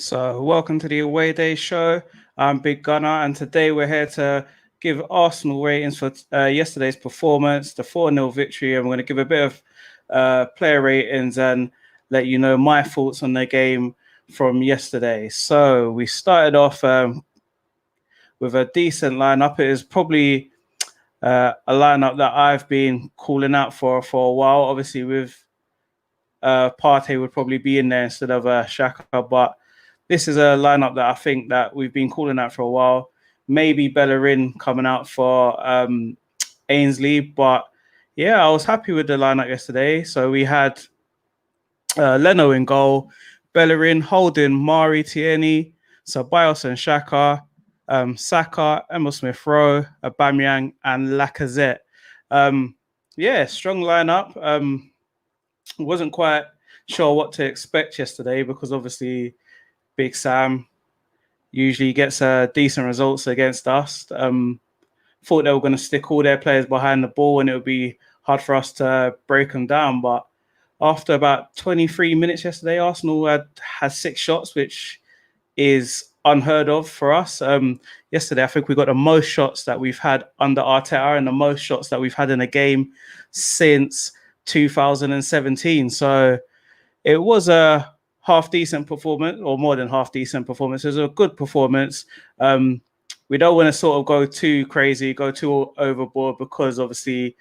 So, welcome to the Away Day Show. I'm Big Gunner, and today we're here to give Arsenal ratings for yesterday's performance, the 4-0 victory, and we're going to give a bit of player ratings and let you know my thoughts on the game from yesterday. So, we started off with a decent lineup. It is probably a lineup that I've been calling out for a while. Obviously, with Partey would probably be in there instead of Xhaka, but this is a lineup that I think that we've been calling out for a while. Maybe Bellerin coming out for Ainsley, but yeah, I was happy with the lineup yesterday. So we had Leno in goal, Bellerin, Holding, Mari, Tierney, Ceballos and Xhaka, Saka, Emil Smith-Rowe, Aubameyang, and Lacazette. Yeah, strong lineup. Wasn't quite sure what to expect yesterday because obviously Big Sam usually gets decent results against us. Thought they were going to stick all their players behind the ball and it would be hard for us to break them down. But after about 23 minutes yesterday, Arsenal had 6 shots, which is unheard of for us. Yesterday, I think we got the most shots that we've had under Arteta and the most shots that we've had in a game since 2017. So it was a half decent performance, or more than half decent performance. It was a good performance. We don't want to sort of go too crazy, go too overboard because obviously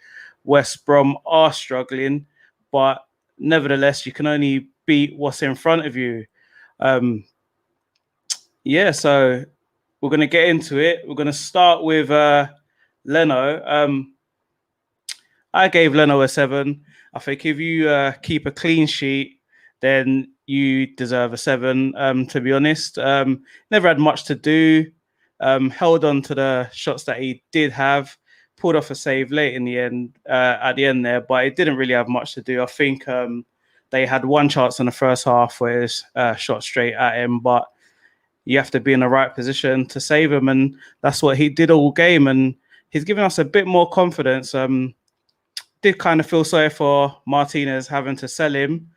West Brom are struggling, but nevertheless, you can only beat what's in front of you. Yeah, so we're going to get into it. We're going to start with Leno. I gave Leno a 7. I think if you keep a clean sheet, then you deserve a 7, to be honest. Never had much to do. Held on to the shots that he did have. Pulled off a save late in the end, at the end there, but it didn't really have much to do. I think they had one chance in the first half where it was shot straight at him, but you have to be in the right position to save him, and that's what he did all game. And he's given us a bit more confidence. Did kind of feel sorry for Martinez having to sell him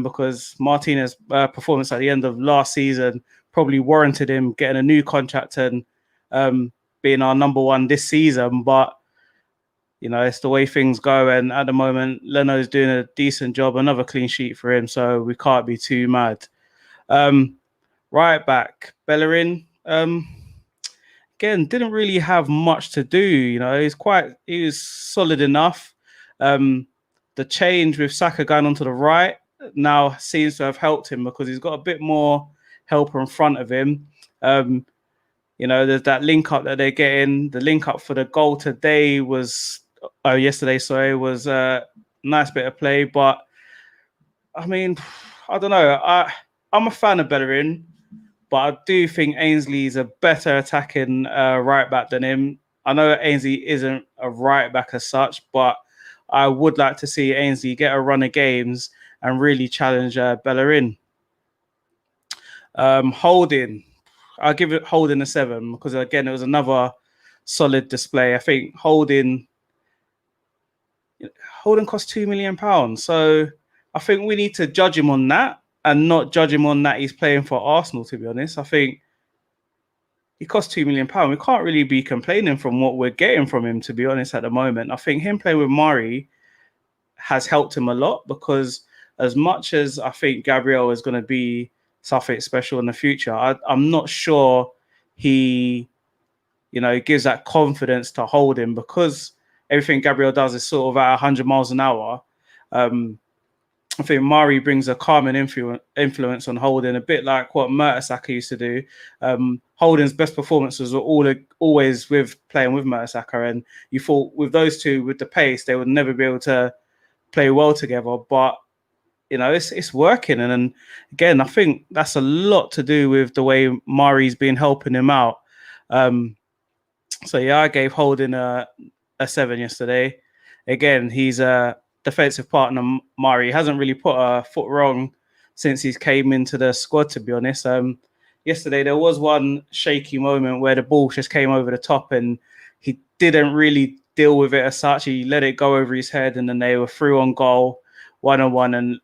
because Martinez's performance at the end of last season probably warranted him getting a new contract and being our number one this season. But, you know, it's the way things go. And at the moment, Leno's doing a decent job, another clean sheet for him. So we can't be too mad. Right back, Bellerin. Again, didn't really have much to do. You know, he was solid enough. The change with Saka going onto the right now seems to have helped him because he's got a bit more help in front of him. You know, there's that link up that they're getting. The link up for the goal today was yesterday, was a nice bit of play. But I mean, I don't know. I'm a fan of Bellerin, but I do think Ainsley's a better attacking right back than him. I know Ainsley isn't a right back as such, but I would like to see Ainsley get a run of games and really challenge Bellerin. Holding, I'll give it Holding a 7 because again it was another solid display. I think Holding cost £2 million, so I think we need to judge him on that and not judge him on that he's playing for Arsenal. To be honest, I think he cost £2 million. We can't really be complaining from what we're getting from him, to be honest, at the moment. I think him playing with Mari has helped him a lot because as much as I think Gabriel is going to be something special in the future, I'm not sure he, you know, gives that confidence to hold him because everything Gabriel does is sort of at 100 miles an hour. I think Mari brings a calming influence on Holding, a bit like what Mertesacker used to do. Holding's best performances were always with playing with Mertesacker, and you thought with those two, with the pace, they would never be able to play well together. But you know, it's working, and then again, I think that's a lot to do with the way Mari's been helping him out. So yeah, I gave Holding a 7 yesterday. Again, he's a defensive partner. Mari hasn't really put a foot wrong since he's came into the squad, to be honest. Yesterday there was one shaky moment where the ball just came over the top and he didn't really deal with it as such. He let it go over his head and then they were through on goal, 1-on-1, and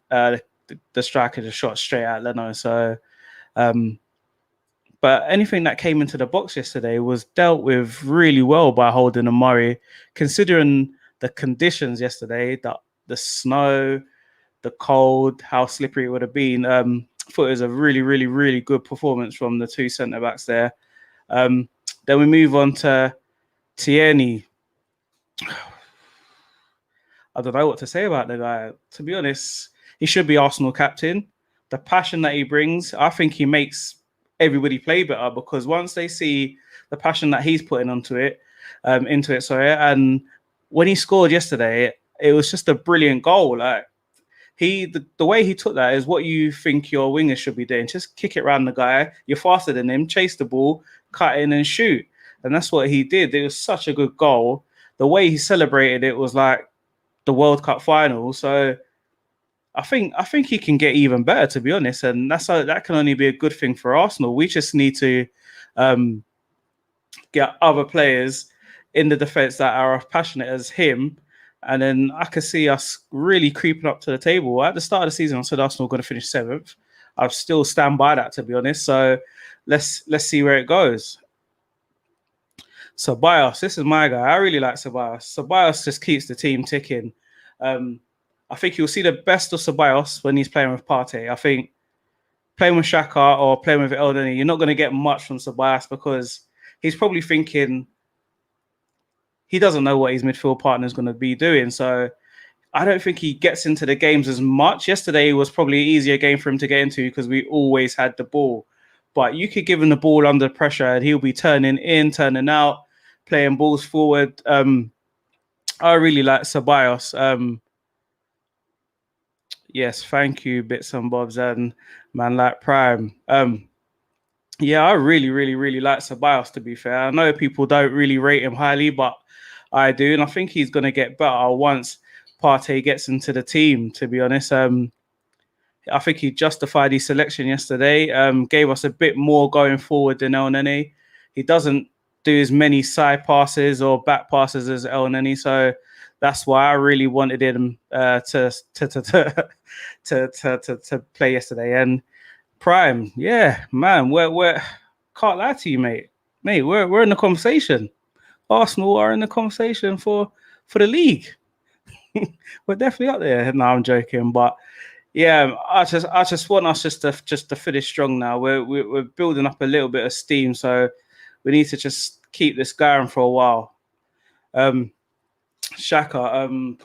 the striker just shot straight at Leno. So But anything that came into the box yesterday was dealt with really well by Holden and Murray, considering the conditions yesterday, the snow, the cold, how slippery it would have been. I thought it was a really, really, really good performance from the two centre backs there. Then we move on to Tierney. I don't know what to say about the guy. To be honest, he should be Arsenal captain. The passion that he brings, I think he makes everybody play better, because once they see the passion that he's putting into it, and when he scored yesterday, it was just a brilliant goal. Like the way he took that is what you think your wingers should be doing. Just kick it around the guy. You're faster than him. Chase the ball, cut in and shoot. And that's what he did. It was such a good goal. The way he celebrated it was like the World Cup final. So I think he can get even better, to be honest. And that can only be a good thing for Arsenal. We just need to get other players in the defence that are as passionate as him. And then I could see us really creeping up to the table. At the start of the season, I said Arsenal are going to finish 7th. I still stand by that, to be honest. So let's see where it goes. Ceballos, this is my guy. I really like Ceballos. Ceballos just keeps the team ticking. I think you'll see the best of Ceballos when he's playing with Partey. I think playing with Xhaka or playing with Elneny, you're not going to get much from Ceballos, because he's probably thinking he doesn't know what his midfield partner is going to be doing. So I don't think he gets into the games as much. Yesterday was probably an easier game for him to get into because we always had the ball. But you could give him the ball under pressure and he'll be turning in, turning out, playing balls forward. I really like Ceballos. Yes, thank you, Bits and Bobs and Man Like Prime. Yeah, I really, really, really like Ceballos, to be fair. I know people don't really rate him highly, but I do. And I think he's going to get better once Partey gets into the team, to be honest. I think he justified his selection yesterday, gave us a bit more going forward than Elneny. He doesn't do as many side passes or back passes as Elneny, so that's why I really wanted him to play yesterday. And Prime, yeah, man, we're can't lie to you, mate. We're in the conversation. Arsenal are in the conversation for the league. We're definitely up there. No, I'm joking, but yeah, I just want us just to finish strong now. We're building up a little bit of steam, so we need to just keep this going for a while. Xhaka,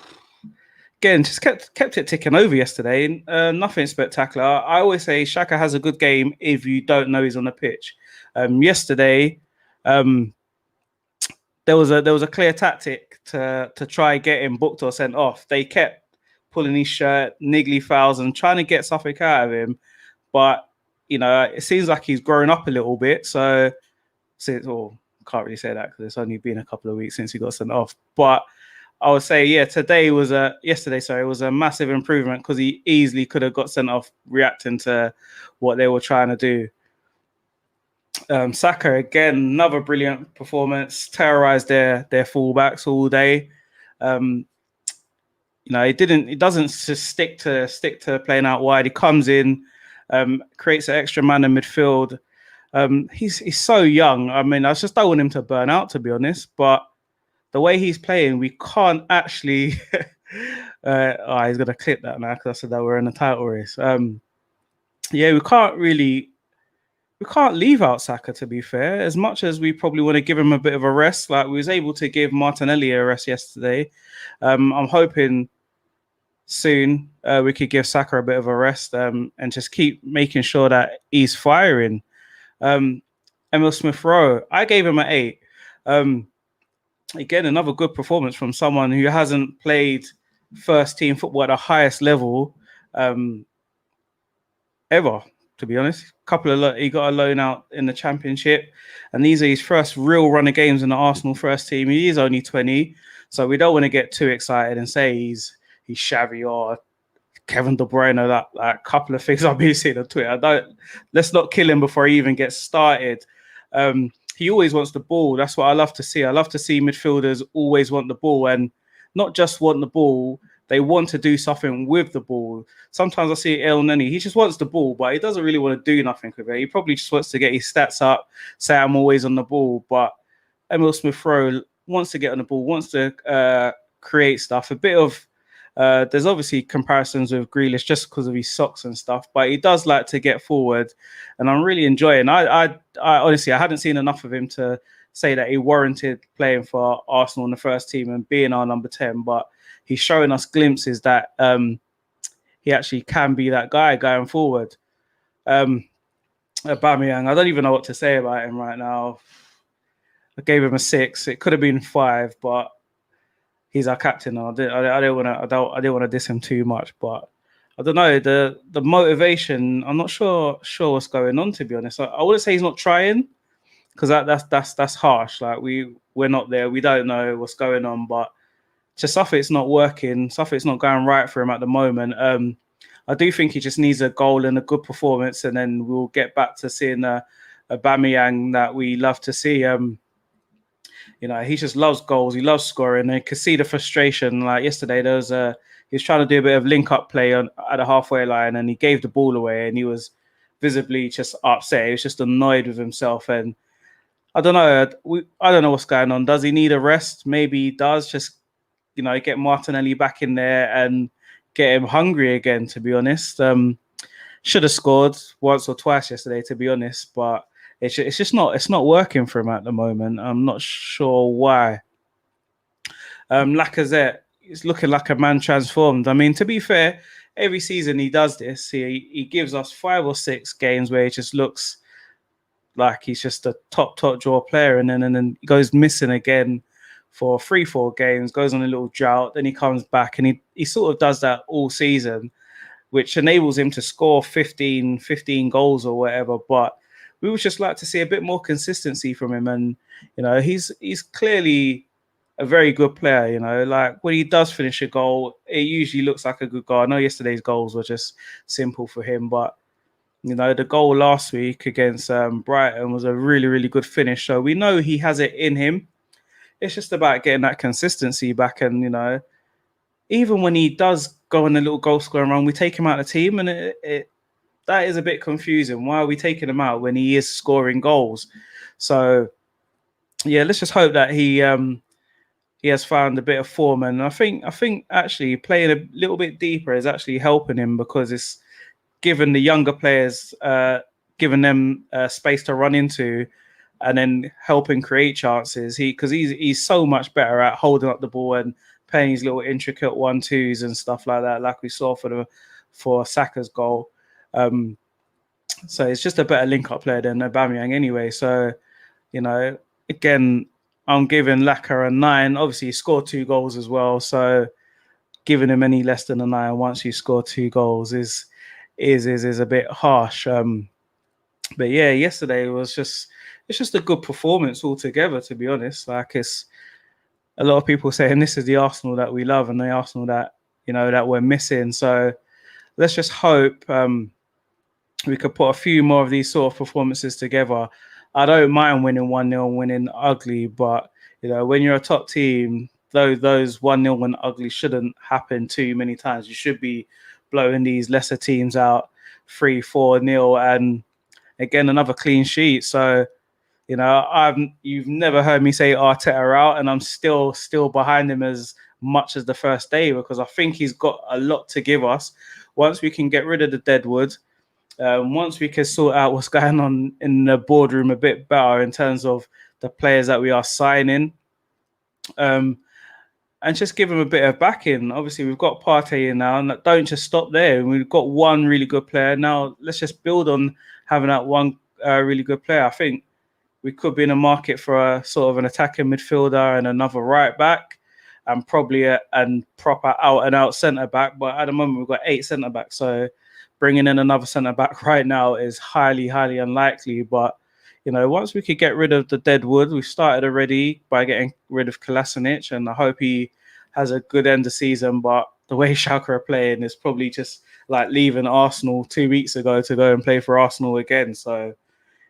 again, just kept it ticking over yesterday. Nothing spectacular. I always say Xhaka has a good game if you don't know he's on the pitch. Yesterday, there was a clear tactic to try get him booked or sent off. They kept pulling his shirt, niggly fouls, and trying to get something out of him. But it seems like he's growing up a little bit. So can't really say that because it's only been a couple of weeks since he got sent off. But I would say, yeah, yesterday was a massive improvement, because he easily could have got sent off reacting to what they were trying to do. Saka, again, another brilliant performance, terrorized their fullbacks all day. It doesn't just stick to playing out wide. He comes in, creates an extra man in midfield. He's so young. I mean, I just don't want him to burn out, to be honest. But the way he's playing, we can't actually. He's gonna clip that now because I said that we're in a title race. We can't leave out Saka, to be fair. As much as we probably want to give him a bit of a rest, like we was able to give Martinelli a rest yesterday. I'm hoping soon we could give Saka a bit of a rest and just keep making sure that he's firing. Emil Smith-Rowe, I gave him an 8. Again, another good performance from someone who hasn't played first team football at the highest level ever, to be honest. He got a loan out in the Championship, and these are his first real run of games in the Arsenal first team. He is only 20, so we don't want to get too excited and say he's Xavi or Kevin De Bruyne, that couple of things I've been seeing on Twitter. Let's not kill him before he even gets started. He always wants the ball. That's what I love to see. I love to see midfielders always want the ball, and not just want the ball, they want to do something with the ball. Sometimes I see El Neni, he just wants the ball, but he doesn't really want to do nothing with it. He probably just wants to get his stats up, say I'm always on the ball. But Emil Smith-Rowe wants to get on the ball, wants to create stuff. A bit of there's obviously comparisons with Grealish just because of his socks and stuff, but he does like to get forward, and I'm really enjoying. I honestly I hadn't seen enough of him to say that he warranted playing for Arsenal in the first team and being our number 10, but he's showing us glimpses that he actually can be that guy going forward. Aubameyang, I don't even know what to say about him right now. I gave him a 6. It could have been 5, but he's our captain. I didn't want to diss him too much, but I don't know the motivation. I'm not sure what's going on, to be honest. I wouldn't say he's not trying, because that's harsh. Like we're not there. We don't know what's going on, but just something's not working. Something's not going right for him at the moment. I do think he just needs a goal and a good performance, and then we'll get back to seeing a Aubameyang that we love to see. He just loves goals. He loves scoring. And you could see the frustration. Like yesterday, he was trying to do a bit of link-up play at the halfway line, and he gave the ball away, and he was visibly just upset. He was just annoyed with himself, and I don't know. I don't know what's going on. Does he need a rest? Maybe he does. Just get Martinelli back in there and get him hungry again. To be honest, should have scored once or twice yesterday. To be honest, but it's just not working for him at the moment. I'm not sure why. Lacazette is looking like a man transformed. I mean, to be fair, every season he does this. He gives us 5 or 6 games where he just looks like he's just a top draw player, and then he goes missing again for 3-4 games, goes on a little drought, then he comes back, and he sort of does that all season, which enables him to score 15 goals or whatever. But we would just like to see a bit more consistency from him, and he's clearly a very good player. Like when he does finish a goal, it usually looks like a good goal. I know yesterday's goals were just simple for him, but the goal last week against Brighton was a really, really good finish. So we know he has it in him. It's just about getting that consistency back. And, even when he does go on a little goal scoring run, we take him out of the team, and that is a bit confusing. Why are we taking him out when he is scoring goals? So, yeah, let's just hope that he has found a bit of form. And I think actually playing a little bit deeper is actually helping him, because it's given the younger players, giving them space to run into, and then helping create chances. Because he's so much better at holding up the ball and playing his little intricate 1-2s and stuff like that, like we saw for Saka's goal. So it's just a better link-up player than Aubameyang anyway. So, again, I'm giving Laka a 9. Obviously, he scored 2 goals as well. So giving him any less than a 9 once you score 2 goals is a bit harsh. But yeah, yesterday was just a good performance altogether, to be honest. Like, it's a lot of people saying this is the Arsenal that we love and the Arsenal that that we're missing. So let's just hope we could put a few more of these sort of performances together. I don't mind winning 1-0, winning ugly, but when you're a top team, those 1-0 and ugly shouldn't happen too many times. You should be blowing these lesser teams out 3-4-0, and again another clean sheet. So you've never heard me say Arteta out, and I'm still behind him as much as the first day, because I think he's got a lot to give us. Once we can get rid of the deadwood, once we can sort out what's going on in the boardroom a bit better in terms of the players that we are signing, and just give him a bit of backing. Obviously, we've got Partey in now, and don't just stop there. We've got one really good player. Now, let's just build on having that one really good player. I think we could be in a market for a sort of an attacking midfielder and another right back, and probably a proper out-and-out centre-back. But at the moment, we've got 8 centre-backs. So bringing in another centre-back right now is highly, highly unlikely. But, once we could get rid of the deadwood, we've started already by getting rid of Kolasinac, and I hope he has a good end of season. But the way Schalke are playing is probably just like leaving Arsenal 2 weeks ago to go and play for Arsenal again. So,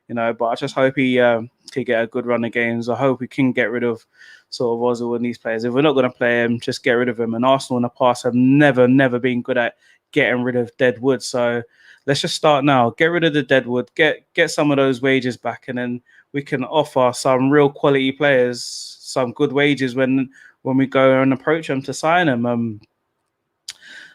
But I just hope he can get a good run of games. I hope we can get rid of sort of Ozil and these players. If we're not going to play him, just get rid of him. And Arsenal in the past have never been good at getting rid of dead wood. So let's just start now. Get rid of the dead wood. Get some of those wages back, and then we can offer some real quality players some good wages when we go and approach them to sign them.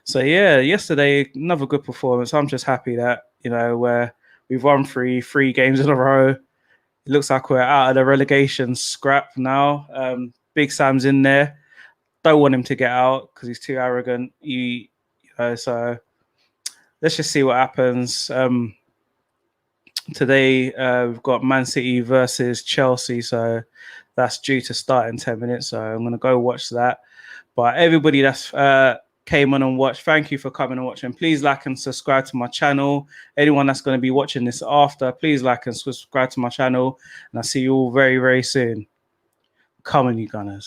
So yeah, yesterday another good performance. I'm just happy that where we've won three games in a row. It looks like we're out of the relegation scrap now. Big Sam's in there. Don't want him to get out because he's too arrogant. So let's just see what happens. Today we've got Man City versus Chelsea, so that's due to start in 10 minutes. So I'm going to go watch that. But everybody that's came on and watched, thank you for coming and watching. Please like and subscribe to my channel. Anyone that's going to be watching this after, please like and subscribe to my channel. And I'll see you all very, very soon. Come on, you Gunners.